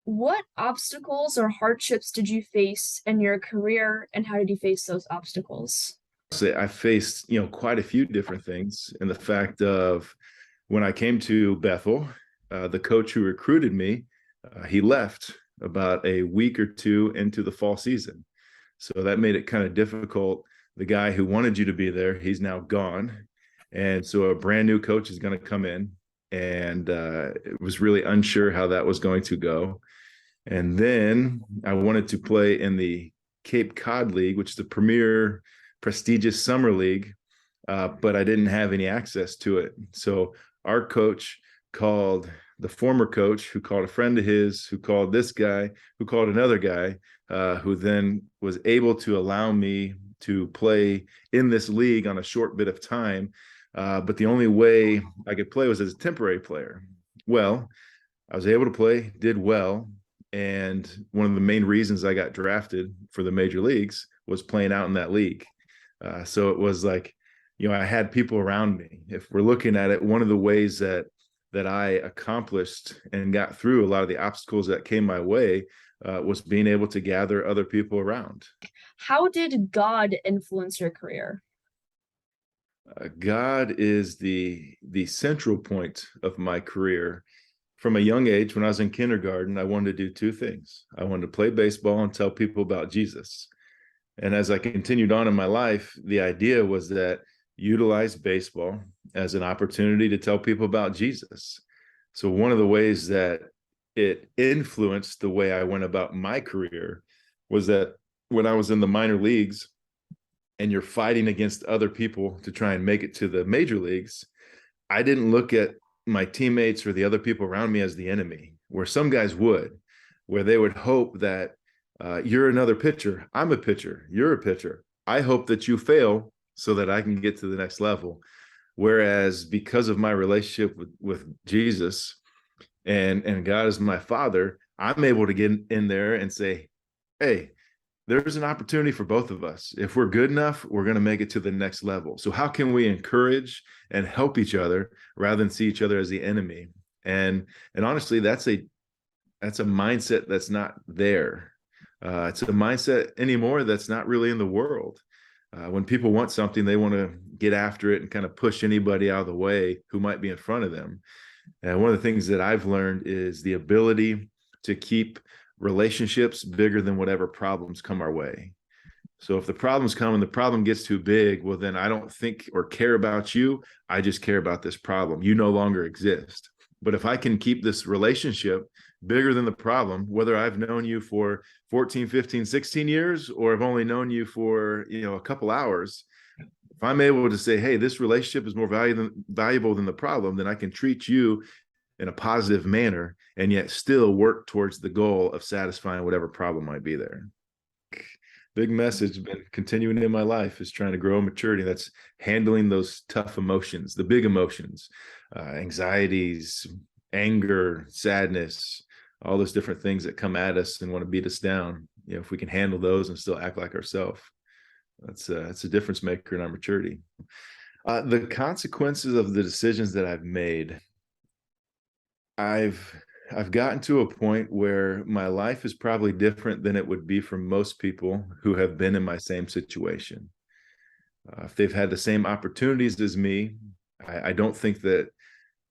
What obstacles or hardships did you face in your career, and how did you face those obstacles? Say I faced, quite a few different things. And the fact of when I came to Bethel, the coach who recruited me, he left about a week or two into the fall season. So that made it kind of difficult. The guy who wanted you to be there, he's now gone. And so a brand new coach is going to come in. And it was really unsure how that was going to go. And then I wanted to play in the Cape Cod League, which is the premier prestigious summer league, but I didn't have any access to it. So our coach called the former coach, who called a friend of his, who called this guy, who called another guy, who then was able to allow me to play in this league on a short bit of time. But the only way I could play was as a temporary player. Well, I was able to play, did well. And one of the main reasons I got drafted for the major leagues was playing out in that league. So it was like, I had people around me. If we're looking at it, one of the ways that I accomplished and got through a lot of the obstacles that came my way was being able to gather other people around. How did God influence your career? God is the central point of my career. From a young age, when I was in kindergarten, I wanted to do two things. I wanted to play baseball and tell people about Jesus. And as I continued on in my life, the idea was that utilize baseball as an opportunity to tell people about Jesus. So one of the ways that it influenced the way I went about my career was that when I was in the minor leagues and you're fighting against other people to try and make it to the major leagues, I didn't look at my teammates or the other people around me as the enemy, where some guys would, where they would hope that you're another pitcher. I'm a pitcher. You're a pitcher. I hope that you fail so that I can get to the next level. Whereas because of my relationship with Jesus and God is my father, I'm able to get in there and say, hey, there's an opportunity for both of us. If we're good enough, we're going to make it to the next level. So how can we encourage and help each other rather than see each other as the enemy? And honestly, that's a mindset that's not there. It's a mindset anymore that's not really in the world. When people want something, they want to get after it and kind of push anybody out of the way who might be in front of them. And one of the things that I've learned is the ability to keep relationships bigger than whatever problems come our way. So if the problems come and the problem gets too big, well, then I don't think or care about you. I just care about this problem. You no longer exist. But if I can keep this relationship bigger than the problem, whether I've known you for 14, 15, 16 years, or I've only known you for, a couple hours, if I'm able to say, hey, this relationship is more valuable than the problem, then I can treat you in a positive manner and yet still work towards the goal of satisfying whatever problem might be there. Big message been continuing in my life is trying to grow maturity. That's handling those tough emotions, the big emotions, anxieties, anger, sadness, all those different things that come at us and want to beat us down. If we can handle those and still act like ourselves, that's a difference maker in our maturity. The consequences of the decisions that I've made, I've gotten to a point where my life is probably different than it would be for most people who have been in my same situation. If they've had the same opportunities as me, I don't think that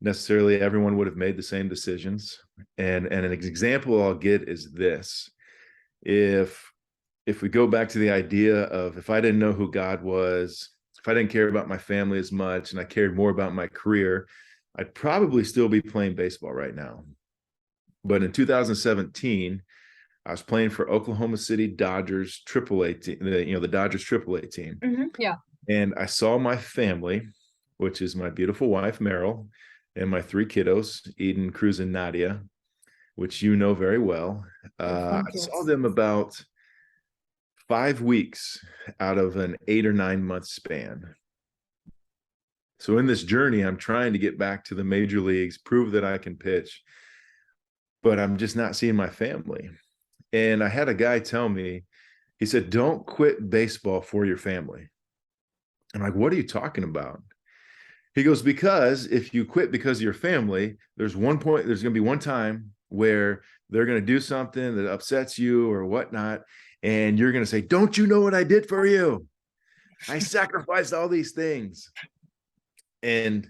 necessarily everyone would have made the same decisions. And an example I'll get is this. If we go back to the idea of if I didn't know who God was, if I didn't care about my family as much and I cared more about my career, I'd probably still be playing baseball right now. But in 2017, I was playing for Oklahoma City Dodgers AAA team, the Dodgers AAA team. Yeah. And I saw my family, which is my beautiful wife, Meryl, and my three kiddos, Eden, Cruz, and Nadia, which you know very well. I saw them about 5 weeks out of an 8 or 9 month span. So in this journey, I'm trying to get back to the major leagues, prove that I can pitch, but I'm just not seeing my family. And I had a guy tell me, he said, don't quit baseball for your family. I'm like, what are you talking about? He goes, because if you quit because of your family, there's going to be one time where they're going to do something that upsets you or whatnot. And you're going to say, don't you know what I did for you? I sacrificed all these things. And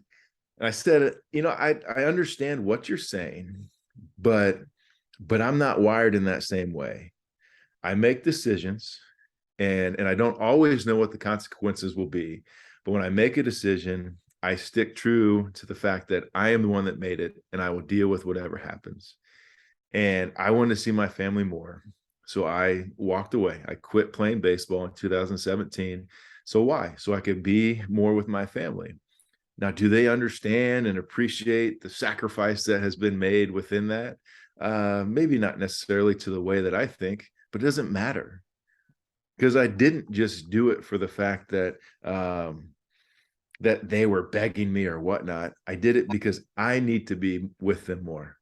I said, I understand what you're saying, but I'm not wired in that same way. I make decisions, and I don't always know what the consequences will be. But when I make a decision, I stick true to the fact that I am the one that made it, and I will deal with whatever happens. And I wanted to see my family more. So I walked away. I quit playing baseball in 2017. So why? So I could be more with my family. Now, do they understand and appreciate the sacrifice that has been made within that? Maybe not necessarily to the way that I think, but it doesn't matter, because I didn't just do it for the fact that that they were begging me or whatnot. I did it because I need to be with them more,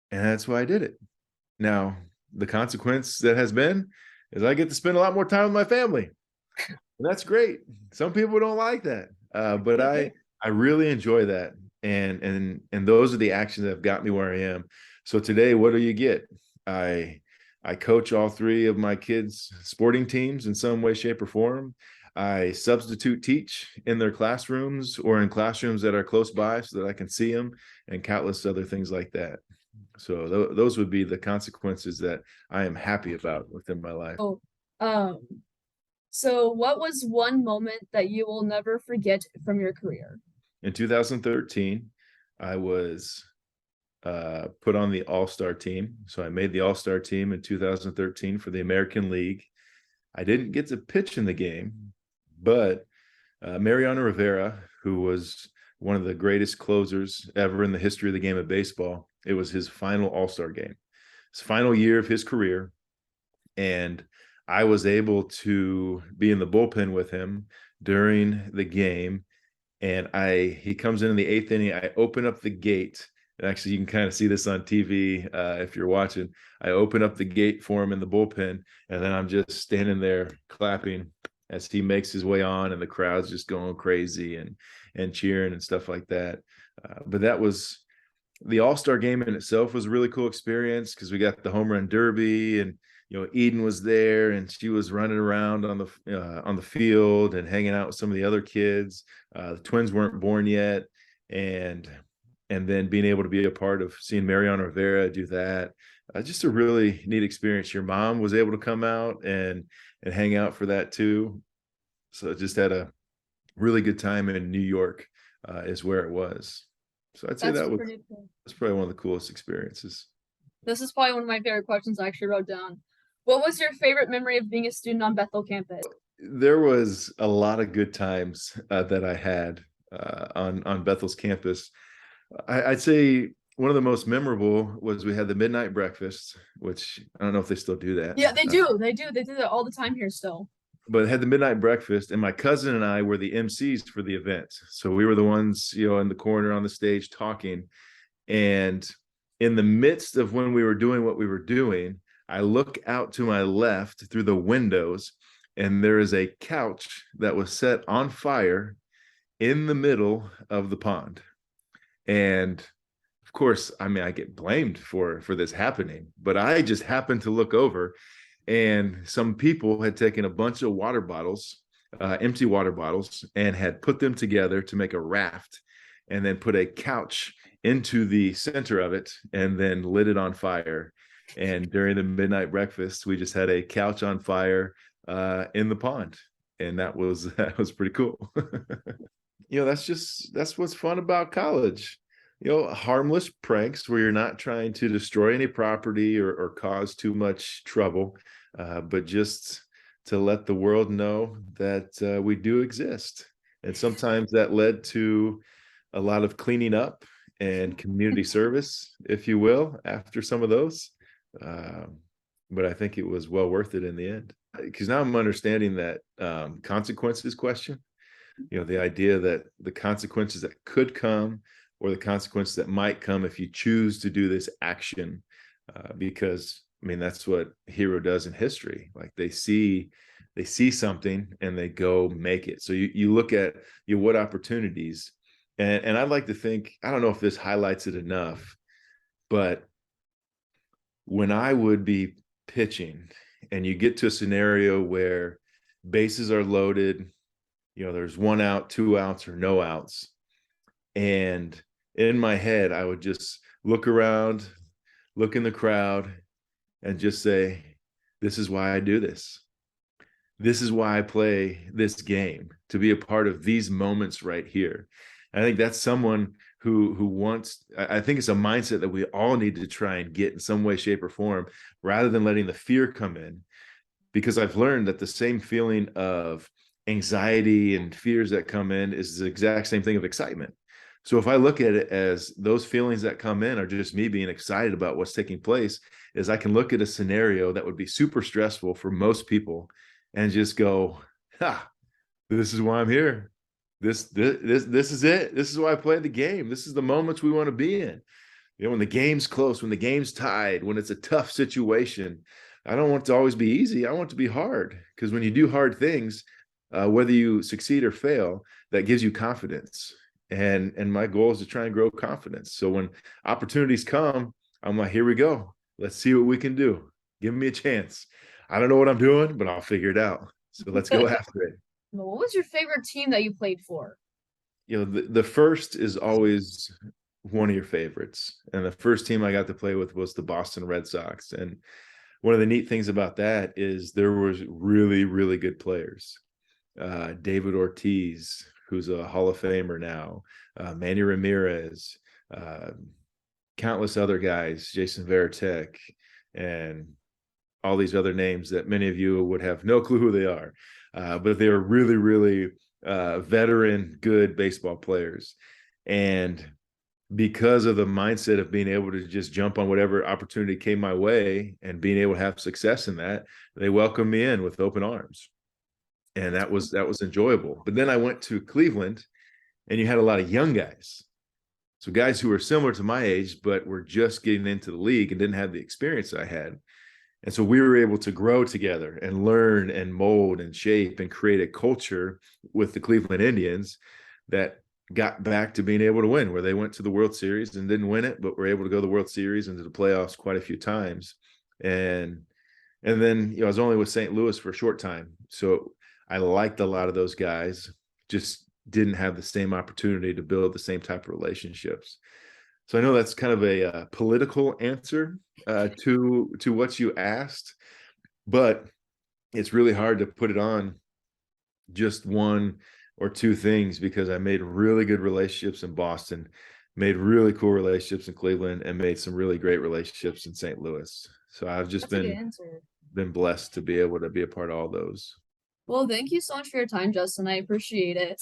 and that's why I did it. Now, the consequence that has been is I get to spend a lot more time with my family. And that's great. Some people don't like that, but I really enjoy that, and those are the actions that have got me where I am. So today, what do you get? I I coach all three of my kids' sporting teams in some way, shape, or form. I substitute teach in their classrooms or in classrooms that are close by so that I can see them, and countless other things like that. So those would be the consequences that I am happy about within my life. Oh, um, so what was one moment that you will never forget from your career? In 2013, I was put on the All-Star team. So I made the All-Star team in 2013 for the American League. I didn't get to pitch in the game, but Mariano Rivera, who was one of the greatest closers ever in the history of the game of baseball, it was his final All-Star game, his final year of his career. And I was able to be in the bullpen with him during the game. And he comes in the eighth inning. I open up the gate. And actually, you can kind of see this on TV if you're watching. I open up the gate for him in the bullpen, and then I'm just standing there clapping as he makes his way on, and the crowd's just going crazy and cheering and stuff like that. But that was the All-Star game in itself was a really cool experience because we got the home run derby, and Eden was there, and she was running around on the field and hanging out with some of the other kids. The twins weren't born yet, and then being able to be a part of seeing Mariano Rivera do that, just a really neat experience. Your mom was able to come out and hang out for that too. So just had a really good time in New York, is where it was. So I'd say That's that was pretty cool. that's probably one of the coolest experiences. This is probably one of my favorite questions I actually wrote down. What was your favorite memory of being a student on Bethel campus? There was a lot of good times that I had on Bethel's campus. I'd say one of the most memorable was we had the midnight breakfast, which I don't know if they still do that. Yeah, they do. They do. They do that all the time here still. But had the midnight breakfast, and my cousin and I were the MCs for the event. So we were the ones, in the corner on the stage talking. And in the midst of when we were doing what we were doing, I look out to my left through the windows, and there is a couch that was set on fire in the middle of the pond. And of course, I mean, I get blamed for this happening, but I just happened to look over, and some people had taken a bunch of water bottles, empty water bottles, and had put them together to make a raft, and then put a couch into the center of it, and then lit it on fire. And during the midnight breakfast, we just had a couch on fire in the pond, and that was pretty cool. That's what's fun about college. Harmless pranks where you're not trying to destroy any property or cause too much trouble, but just to let the world know that we do exist. And sometimes that led to a lot of cleaning up and community service, if you will, after some of those. But I think it was well worth it in the end, because now I'm understanding that consequences question, the idea that the consequences that could come, or the consequences that might come if you choose to do this action, because I mean, that's what hero does in history. Like they see something and they go make it. So you look at what opportunities, and I'd like to think, I don't know if this highlights it enough, but when I would be pitching and you get to a scenario where bases are loaded, there's 1 out, 2 outs, or no outs. And in my head, I would just look around, look in the crowd, and just say, this is why I do this. This is why I play this game, to be a part of these moments right here. And I think that's someone who wants, I think it's a mindset that we all need to try and get in some way, shape, or form, rather than letting the fear come in. Because I've learned that the same feeling of anxiety and fears that come in is the exact same thing of excitement. So if I look at it as those feelings that come in are just me being excited about what's taking place, is I can look at a scenario that would be super stressful for most people and just go, this is why I'm here. This is it. This is why I played the game. This is the moments we want to be in. When the game's close, when the game's tied, when it's a tough situation, I don't want it to always be easy. I want it to be hard, because when you do hard things, whether you succeed or fail, that gives you confidence. And my goal is to try and grow confidence. So when opportunities come, I'm like, here we go. Let's see what we can do. Give me a chance. I don't know what I'm doing, but I'll figure it out. So let's go after it. What was your favorite team that you played for? The first is always one of your favorites. And the first team I got to play with was the Boston Red Sox. And one of the neat things about that is there was really, really good players. David Ortiz, who's a Hall of Famer now, Manny Ramirez, countless other guys, Jason Varitek, and all these other names that many of you would have no clue who they are. But they were really, really veteran, good baseball players. And because of the mindset of being able to just jump on whatever opportunity came my way and being able to have success in that, they welcomed me in with open arms. And that was enjoyable. But then I went to Cleveland, and you had a lot of young guys. So guys who were similar to my age, but were just getting into the league and didn't have the experience I had. And so we were able to grow together and learn and mold and shape and create a culture with the Cleveland Indians that got back to being able to win, where they went to the World Series and didn't win it, but were able to go to the World Series and to the playoffs quite a few times. And then, I was only with St. Louis for a short time. So I liked a lot of those guys, just didn't have the same opportunity to build the same type of relationships. So I know that's kind of a political answer to what you asked, but it's really hard to put it on just one or two things, because I made really good relationships in Boston, made really cool relationships in Cleveland, and made some really great relationships in St. Louis. So I've just That's a good answer. been blessed to be able to be a part of all those. Well, thank you so much for your time, Justin. I appreciate it.